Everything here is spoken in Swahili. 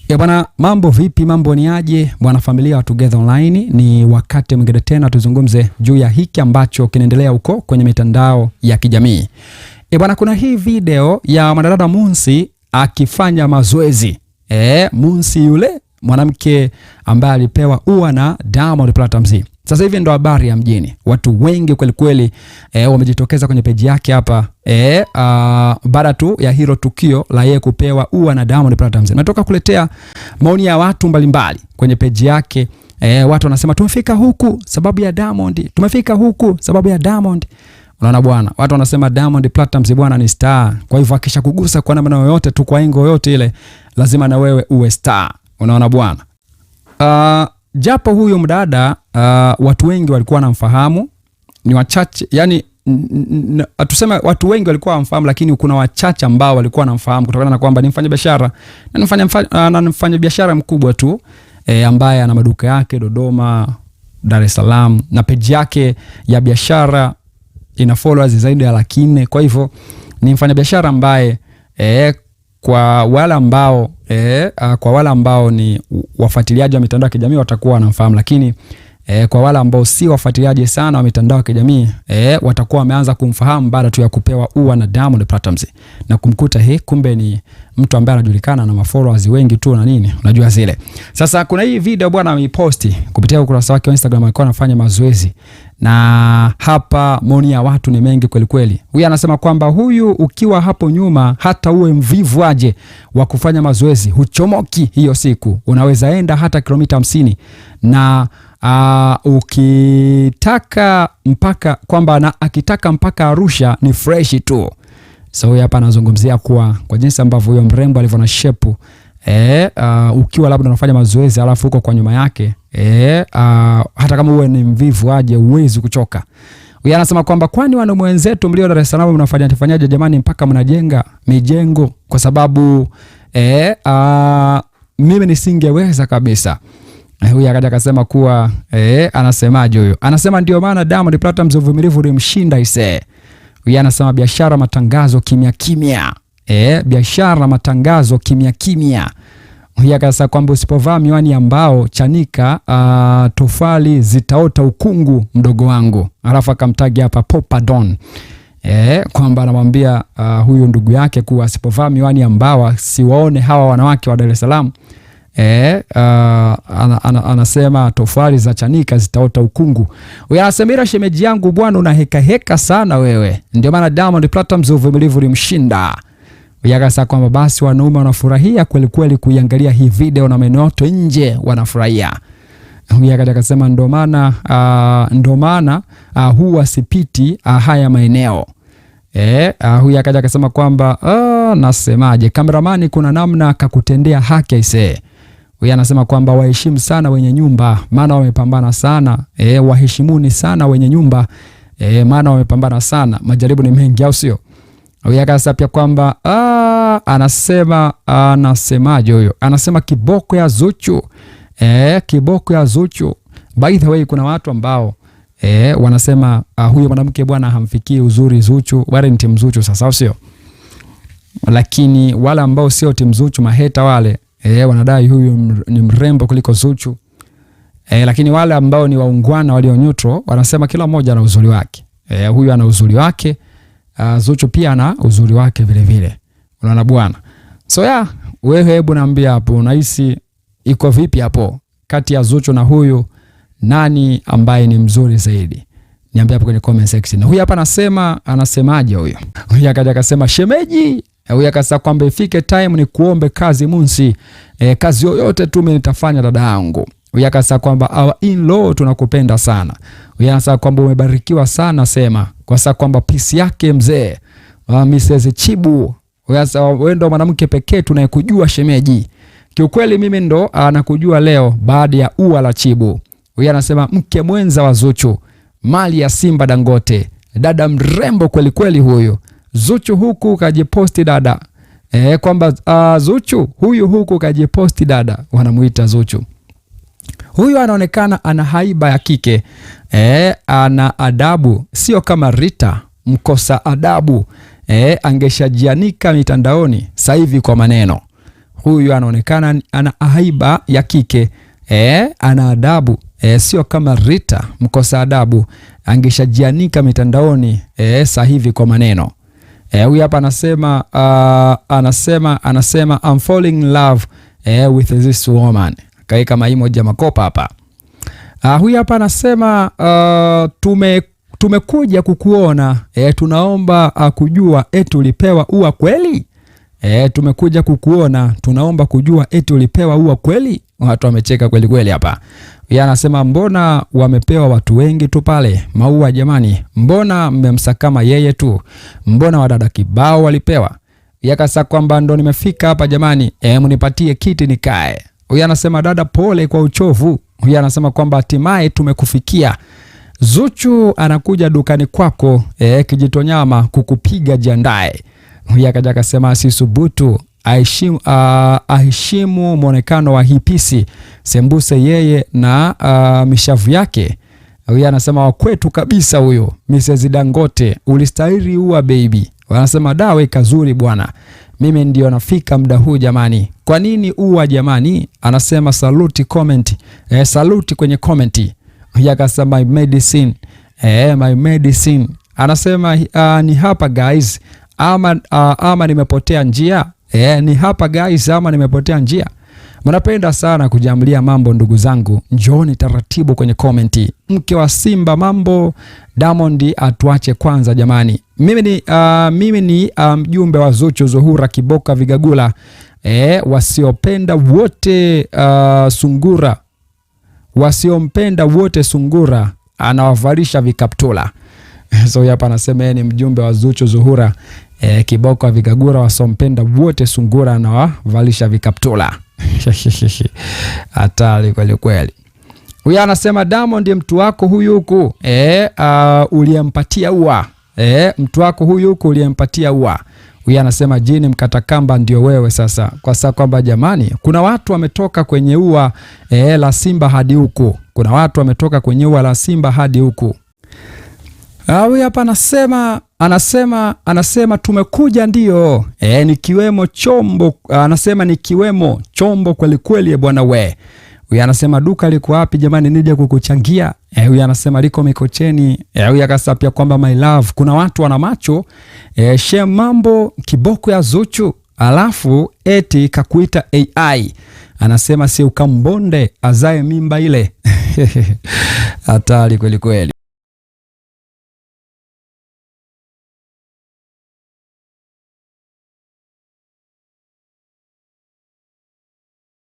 Bwana, mambo vipi, mambo ni aje bwana familia wa Together Online? Ni wakati mwingine tena tuzungumze juu ya hiki ambacho kinaendelea huko kwenye mitandao ya kijamii. Bwana, kuna hii video ya mwanadada Munsi akifanya mazoezi. Munsi yule mwanamke ambaye alipewa ua na Diamond Platnumz. Sasa hivi ndo habari ya mjini. Watu wengi kweli kweli wamejitokeza kwenye peji yake hapa baada tu ya hilo tukio la yeye kupewa ua na Diamond Platnumz. Natoka kuletea maoni ya watu mbalimbali kwenye peji yake. Watu wanasema tumefika huku sababu ya Diamond. Tumefika huku sababu ya Diamond. Unaona bwana, watu wanasema Diamond Platnumz bwana ni star. Kwa hivyo akishakugusa kwa namna yoyote tu, kwa engo yoyote ile, lazima na wewe uwe star. Unaona bwana. Japo huyu mdada watu wengi walikuwa wanamfahamu, ni wachache, yani atuseme watu wengi walikuwa wanamfahamu, lakini kuna wachache ambao walikuwa wanamfahamu kutokana na kwamba ni mfanyabiashara na mfanyabiashara mkubwa tu ambaye ana maduka yake Dodoma, Dar es Salaam, na page yake ya biashara ina followers zaidi ya 400,000. Kwa hivyo ni mfanyabiashara ambaye kwa wale ambao ni wafuatiliaji wa mitandao ya kijamii watakuwa wanamfahamu, lakini kwa wale ambao si wafuatiliaji sana wa mitandao ya kijamii watakuwa wameanza kumfahamu baada tu ya kupewa ua na Diamond Platnumz na kumkuta kumbe ni mtu ambaye anajulikana na mafollowers wengi tu na nini, unajua zile. Sasa kuna hii video bwana ameposti kupitia ukurasa wake wa Instagram, alikuwa anafanya mazoezi, na hapa maoni ya watu ni mengi kweli kweli. Huyu anasema kwamba huyu ukiwa hapo nyuma hata uwe mvivu aje wa kufanya mazoezi huchomoki hiyo siku, unaweza enda hata kilomita 50 na ukitaka mpaka kwamba akitaka mpaka Arusha ni fresh tu. So huyu hapa anazungumzia kwa jinsi ambavyo huyo mrembo alivyo na shepu. Ukiwa labda unafanya mazoezi alafu uko kwa nyuma yake hata kama uwe ni mvivu aje uwezi kuchoka. Huyu anasema kwamba kwani wana mwenzetu mlio Dar es Salaam mnafanyaje jamani mpaka mnajenga mijengo, kwa sababu mimi nisingeweza kabisa. Huyu akaja akasema kuwa anasemaje huyo? Anasema ndio maana Diamond Platnumz uvumilivu ulimshinda ise. Huyu anasema biashara matangazo kimya kimya. Biashara matangazo kimya kimya. Huyu akasema kwamba usipovaa miwani ambao chanika tofali zitaota ukungu mdogo wangu. Alafu akamtagi hapa Popa Don. Kwamba anamwambia huyu ndugu yake kuwa asipovaa miwani ambao siwaone hawa wanawake wa Dar es Salaam. Anasema tofali za chanika zitaota ukungu. Huyu anasema shemeji yangu bwana una heka sana wewe, ndio maana Diamond Platnumz uvumilivu ulimshinda. Huyu akasema kwamba basi wanaume wanafurahia kweli kweli kuiangalia hii video na menoto nje wanafurahia. Huyu akasema ndio maana huwa sipiti haya maeneo. Huyu akasema kwamba nasemaje, kameramani kuna namna kakutendea haki aisee. Huyu anasema kwamba waheshimu sana wenye nyumba maana wamepambana sana. Waheshimuni sana wenye nyumba maana wamepambana sana, majaribu ni mengi, au sio? Huyu akasema pia kwamba anasemaje huyo? Anasema kiboko ya Zuchu. Kiboko ya Zuchu. By the way, kuna watu ambao wanasema huyo mwanamke bwana hamfikii uzuri Zuchu, wale ni timu Zuchu sasa, au sio? Lakini wale ambao sio timu Zuchu, maheta wale wanadai huyu ni mrembo kuliko Zuchu. Lakini wale ambao ni waungwana walio neutral wanasema kila mmoja ana uzuri wake. Huyu ana uzuri wake, Zuchu pia ana uzuri wake vile vile. Unaona bwana. So wewe hebu niambie hapo unahisi iko vipi hapo kati ya Zuchu na huyu, nani ambaye ni mzuri zaidi? Niambie hapo kwenye comment section. Huyu hapa anasemaje huyu? Huyu akaja akasema shemeji. Huyu akasema kwamba ifike time ni kuombe kazi Munsi. Kazi yoyote tu mimi nitafanya dada yangu. Huyu akasema kwamba our in-law tunakupenda sana. Huyu anasema kwamba umebarikiwa sana sema. Kwa sababu kwamba peace yake mzee. Mrs. Chibu. Huyu anasema wewe ndo mwanamke pekee tunayekujua shemeji. Kiukweli mimi ndo nakujua leo baada ya ua la Chibu. Huyu anasema mke mwenza wa Zuchu, mali ya Simba Dangote, dada mrembo kweli kweli huyu. Zuchu huku kajiposti dada. Kwamba Zuchu huyu huku kajiposti dada, wanamuita Zuchu. Huyu anaonekana ana haiba ya kike. Ana adabu, sio kama Rita mkosa adabu. Angeshajianika mitandaoni sasa hivi kwa maneno. huyu anaonekana ana haiba ya kike, ana adabu, sio kama Rita mkosa adabu angeshajianika mitandaoni sasa hivi kwa maneno. Huyu hapa anasema I'm falling in love with this woman. Kaika emoji ya makopa hapa. Huyu hapa anasema tumekuja kukuona, tunaomba kujua eti ulipewa ua kweli? Tumekuja kukuona, tunaomba kujua eti ulipewa ua kweli? Watu wamecheka kweli kweli hapa. Yeye anasema mbona wamepewa watu wengi tu pale maua jamani? Mbona mmemsakama yeye tu? Mbona wadada kibao walipewa? Yakasa kwamba ndo nimefika hapa jamani, mnipatie kiti nikae. Huyu anasema dada pole kwa uchovu. Huyu anasema kwamba hatimaye tumekufikia. Zuchu anakuja dukani kwako, Kijitonyama kukupiga jiandae. Huyu akaja akasema asisubutu, aheshimu muonekano wa hipisi, sembuse yeye na mishavu yake. Huyu anasema wakwetu kabisa huyo, Mrs. Dangote ulistahili ua baby. Wanasema dawe kazuri bwana, mimi ndio nafika muda huu jamani. Kwa nini ua jamani? Anasema saluti comment, saluti kwenye comment. Huyu akasema my medicine, my medicine. Anasema ni hapa guys, ama nimepotea njia. Ni hapa guys, ama nimepotea njia. Mnapenda sana kujamlia mambo ndugu zangu, njooni taratibu kwenye komenti. Mke wa Simba mambo, Diamond atuache kwanza jamani. Mimi ni mjumbe wa Zuchu Zuhura Kiboka Vigagula, wasiopenda wote sungura, wasiompenda wote sungura anawavalisha vikaptula. So hapa anasema ni mjumbe wa Zuchu Zuhura Kiboka Vigagula, wasiompenda wote sungura anawavalisha vikaptula. Hatari kweli kweli. Huyu anasema Diamond mtu wako huyu huku, uliyempatia ua, mtu wako huyu huku uliyempatia ua. Huyu anasema jini mkatakamba ndio wewe sasa. Kwa sababu kwamba jamani, kuna watu wametoka kwenye ua la Simba hadi huku. Kuna watu wametoka kwenye ua la Simba hadi huku. Huyu hapa anasema tumekuja ndio, nikiwemo chombo. Anasema nikiwemo chombo kweli kweli bwana we. Huyu anasema duka liko wapi jamani nije kukuchangia? Huyu anasema liko Mikocheni. Huyu akasapia kwamba my love, kuna watu wana macho, share mambo kiboko ya Zuchu alafu eti kakuita AI. Anasema si ukambonde azae mimba ile. Hatari kweli kweli.